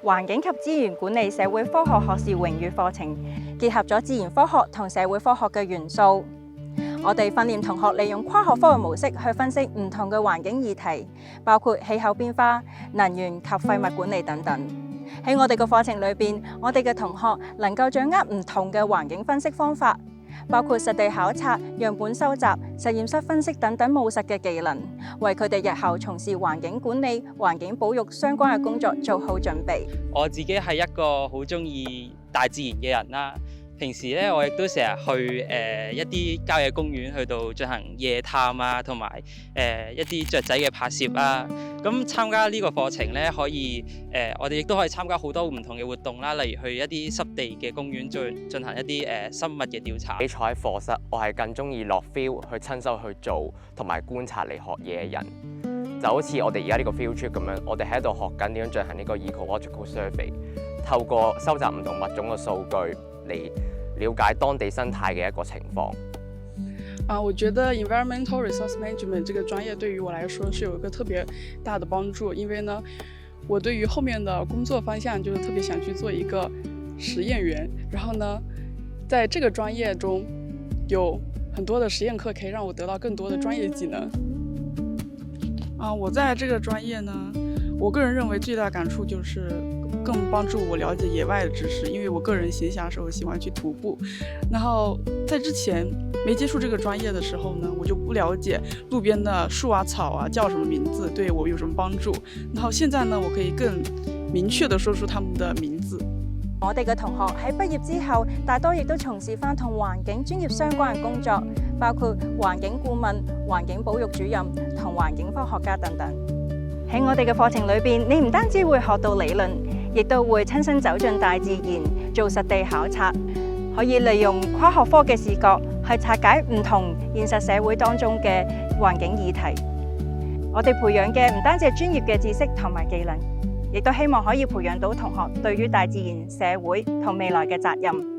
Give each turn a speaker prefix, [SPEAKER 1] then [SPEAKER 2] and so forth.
[SPEAKER 1] 環境及資源管理社會科學學士榮譽課程，結合咗自然科學同社會科學嘅元素。我哋訓練同學利用跨學科嘅模式去分析唔同嘅環境議題，包括氣候變化、能源及廢物管理等等。喺我哋嘅課程裏邊，我哋嘅同學能夠掌握唔同嘅環境分析方法，包括實地考察、樣本收集、實驗室分析等等務實嘅技能，為佢哋日後從事環境管理、環境保育相關嘅工作做好準備。
[SPEAKER 2] 我自己係一個好鍾意大自然嘅人啦。平時咧，我亦都成日去一啲郊野公園去到進行夜探啊，同埋一啲雀仔嘅拍攝啊。咁參加呢個課程咧，可以我哋亦都可以參加好多唔同嘅活動啦，例如去一啲濕地嘅公園進行一啲生物嘅調查。
[SPEAKER 3] 比坐喺課室，我係更鍾意落 feel 去親手去做同埋觀察嚟學嘢嘅人。就好似我哋而家呢個 field trip 咁樣，我哋喺度學緊點樣進行呢個 ecological survey， 透過收集唔同物種嘅數據嚟了解當地生態嘅一個情況。
[SPEAKER 4] 我覺得 Environmental Resource Management 這個專業對於我來說是有一個特別大的幫助，因為呢，我對於後面的工作方向就是特別想去做一個實驗員，然後呢，在這個專業中有很多的實驗課可以讓我得到更多的專業技能。我在這個專業呢，我個人認為最大感觸就是更幫助我了解野外的知識，因為我個人閒暇的時候喜歡去徒步，然後在之前沒接觸這個專業的時候呢，我就不了解路邊的樹啊草啊叫什麼名字，對我有什麼幫助，然後現在呢，我可以更明確地說出他們的名字。
[SPEAKER 1] 我哋嘅同學喺畢業之後，大多亦都從事返同環境專業相關嘅工作，包括環境顧問、環境保育主任同環境科學家等等。喺我哋嘅課程裏邊，你唔單止會學到理論，亦都會親身走進大自然，做實地考察，可以利用跨學科嘅視角去拆解唔同現實社會當中嘅環境議題。我哋培養嘅唔單止係專業嘅知識同埋技能，亦都希望可以培養到同學對於大自然、社會同未來嘅責任。